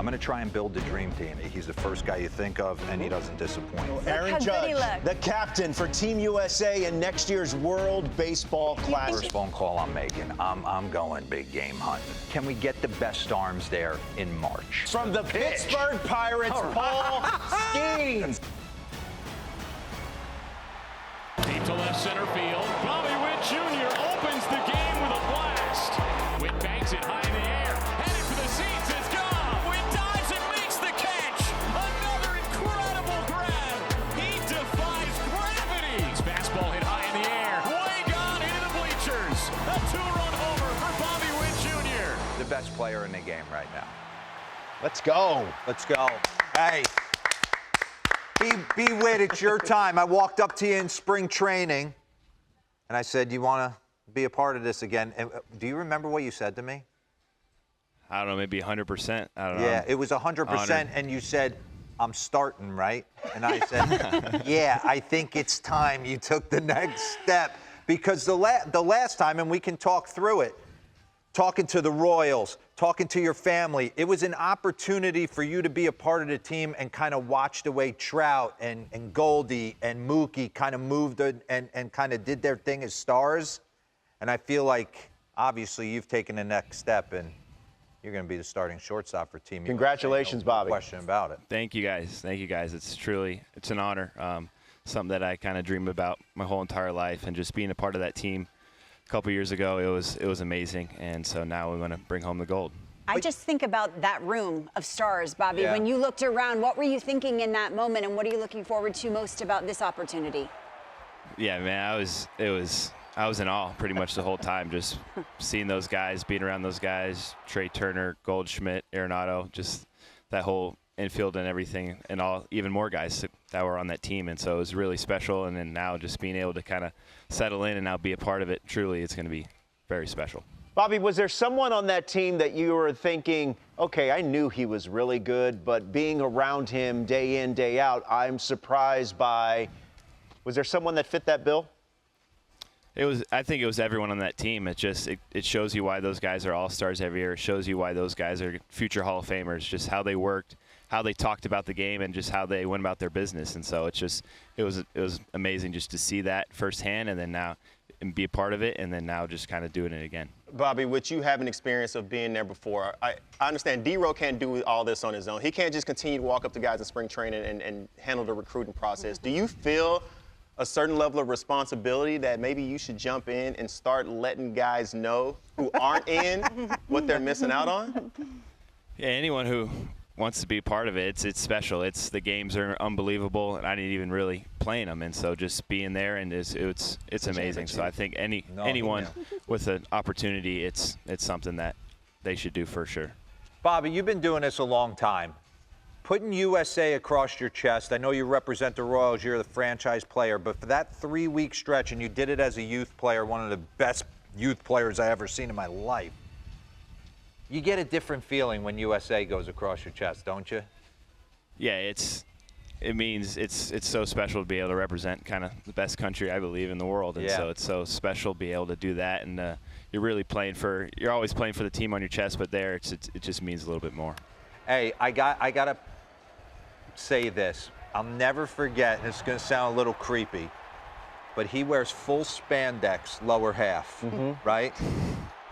I'm going to try and build the dream team. He's the first guy you think of, and he doesn't disappoint. Aaron Judge, the captain for Team USA in next year's World Baseball Classic. First phone call I'm making. I'm going big game hunting. Can we get the best arms there in March? From the Pittsburgh Pirates, Paul Skeens. Deep to left center field. Bobby Witt Jr. opens the game with a blast. Witt banks it high in the air. Headed for the seats. It's gone. Witt dives and makes the catch. Another incredible grab. He defies gravity. His fastball hit high in the air. Way gone into the bleachers. A two-run homer for Bobby Witt Jr. The best player in the game right now. Let's go. Let's go. Hey. Be Witt, it's your time. I walked up to you in spring training, and I said, you want to be a part of this again? And, do you remember what you said to me? I don't know, maybe 100%. I don't know. Yeah, it was 100%, and you said, I'm starting, right? And I said, yeah, I think it's time you took the next step. Because the last time, and we can talk through it, talking to the Royals, talking to your family, it was an opportunity for you to be a part of the team and kind of watch the way Trout and Goldie and Mookie kind of moved and kind of did their thing as stars. And I feel like, obviously, you've taken the next step, and you're going to be the starting shortstop for Team USA. Congratulations, Bobby. No question about it. Thank you, guys. Thank you, guys. It's an honor. Something that I kind of dreamed about my whole entire life, and just being a part of that team. A couple years ago, it was amazing, and so now we want to bring home the gold. I just think about that room of stars, Bobby. Yeah. When you looked around, what were you thinking in that moment, and what are you looking forward to most about this opportunity? Yeah, man, I was in awe pretty much the whole time, just seeing those guys, being around those guys, Trey Turner, Goldschmidt, Arenado, just that whole infield and everything, and even more guys that were on that team. And so it was really special. And then now just being able to kind of settle in and now be a part of it, truly, it's going to be very special. Bobby, was there someone on that team that you were thinking, okay, I knew he was really good, but being around him day in, day out, I'm surprised by, was there someone that fit that bill? I think it was everyone on that team. It shows you why those guys are all-stars every year. It shows you why those guys are future Hall of Famers, just how they worked, how they talked about the game, and just how they went about their business. And so it was amazing just to see that firsthand, and then now and be a part of it, and then now just kind of doing it again. Bobby, which you have an experience of being there before, I understand D-Row can't do all this on his own. He can't just continue to walk up to guys in spring training and handle the recruiting process. Do you feel a certain level of responsibility that maybe you should jump in and start letting guys know who aren't in what they're missing out on? Yeah, anyone who wants to be part of it, it's special. The games are unbelievable, and I didn't even really play in them, and so just being there and it's amazing. So I think anyone with an opportunity, it's something that they should do for sure. Bobby, you've been doing this a long time. Putting USA across your chest, I know you represent the Royals, you're the franchise player, but for that 3-week stretch, and you did it as a youth player, one of the best youth players I ever seen in my life, you get a different feeling when USA goes across your chest, don't you? Yeah, it means it's so special to be able to represent kind of the best country, I believe, in the world, and so it's so special to be able to do that, and you're always playing for the team on your chest, but there it just means a little bit more. Hey, I gotta say this. I'll never forget, and it's going to sound a little creepy, but he wears full spandex lower half, right?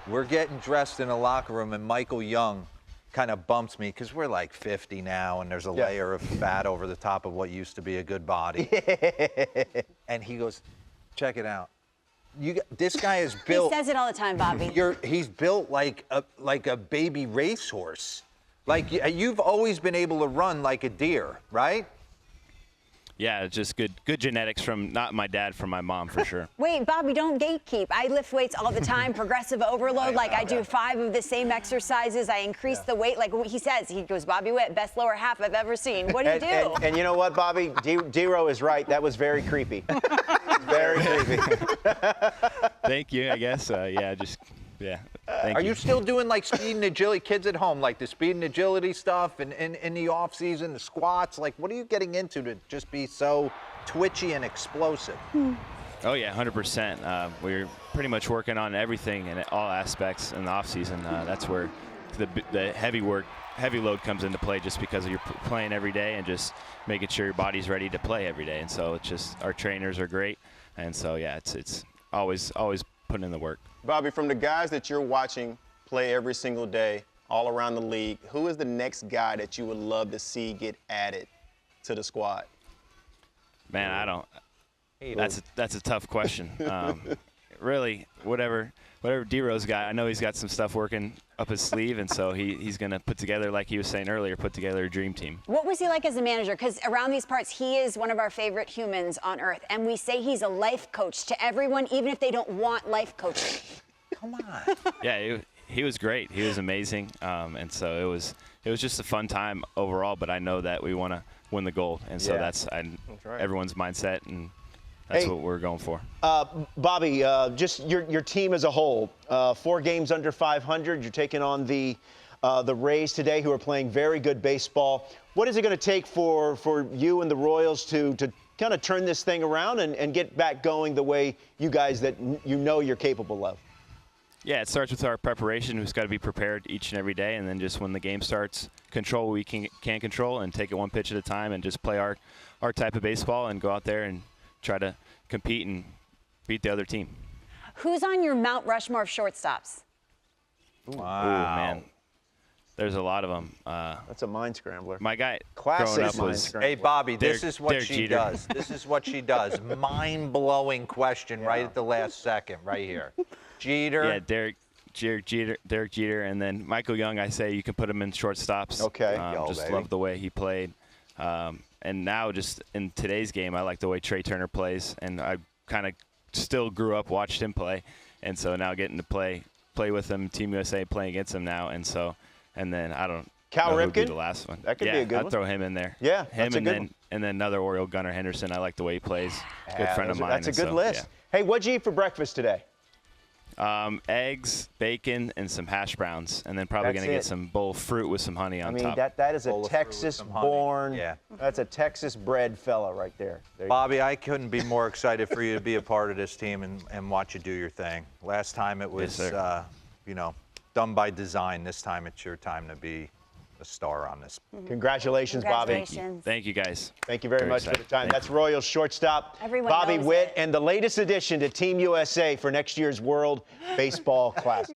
We're getting dressed in a locker room, and Michael Young kind of bumps me because we're like 50 now, and there's a layer of fat over the top of what used to be a good body. And he goes, check it out. This guy is built. He says it all the time, Bobby. He's built like a baby racehorse. Like, you've always been able to run like a deer, right? Yeah, it's just good genetics from not my dad, from my mom for sure. Wait, Bobby, don't gatekeep. I lift weights all the time, progressive overload. I do 5 of the same exercises. I increase the weight. Like he says, he goes, Bobby Witt, best lower half I've ever seen. What do you do? And you know what, Bobby? D-Row is right. That was very creepy. Very creepy. Thank you, I guess. Yeah. Are you still doing like speed and agility, kids at home, like the speed and agility stuff and in the off season, the squats? Like, what are you getting into to just be so twitchy and explosive? Oh yeah, 100%. We're pretty much working on everything in all aspects in the off season. That's where the heavy load comes into play just because you're playing every day and just making sure your body's ready to play every day. And so it's just our trainers are great, and so yeah, it's always putting in the work. Bobby, from the guys that you're watching play every single day all around the league, who is the next guy that you would love to see get added to the squad? Man, I don't. That's a tough question. Really, whatever D-Rose got, I know he's got some stuff working up his sleeve, and so he's going to put together, like he was saying earlier, put together a dream team. What was he like as a manager? Because around these parts, he is one of our favorite humans on earth, and we say he's a life coach to everyone, even if they don't want life coaching. Come on. Yeah, he was great. He was amazing, and so it was just a fun time overall. But I know that we want to win the gold, and so that's right. Everyone's mindset, and that's what we're going for. Bobby, just your team as a whole, 4 games under 500. You're taking on the Rays today, who are playing very good baseball. What is it going to take for you and the Royals to kind of turn this thing around and get back going the way you guys that you know you're capable of? Yeah, it starts with our preparation. We've got to be prepared each and every day, and then just when the game starts, control what we can control and take it one pitch at a time and just play our type of baseball and go out there and try to compete and beat the other team. Who's on your Mount Rushmore of shortstops? Wow. Ooh, man. There's a lot of them. That's a mind scrambler. My guy Classic growing up mind was scrambler. Hey, Bobby, this is what Derek she Jeter. does. This is what she does. Mind-blowing question right at the last second, right here. Jeter. Yeah, Derek Jeter, and then Michael Young. I say you can put him in shortstops. Okay. Just love the way he played. And now just in today's game, I like the way Trey Turner plays, and I kind of still grew up, watched him play, and so now getting to play with him, Team USA playing against him now, and then I don't Cal know who'd Ripken? be the last one. That could be a good I'd one. throw him in there. Yeah, him that's a and good then one. and then another Oriole, Gunnar Henderson. I like the way he plays. Good friend of mine. That's a and good so, list. yeah. Hey, what'd you eat for breakfast today? Eggs, bacon, and some hash browns, and then probably That's going to get it. some bowl of fruit with some honey on top. that is a Bowl of fruit with some honey. Texas-born, Yeah. that's a Texas-bred fella right there. There you go. Bobby, I couldn't be more excited for you to be a part of this team and watch you do your thing. Last time it was, Yes, sir. done by design. This time it's your time to be a star on this. Congratulations, Bobby. Congratulations. Thank you, guys. Thank you very much for the excited. time. Thank That's Royals shortstop Everyone Bobby knows Witt, it. and the latest addition to Team USA for next year's World Baseball Classic.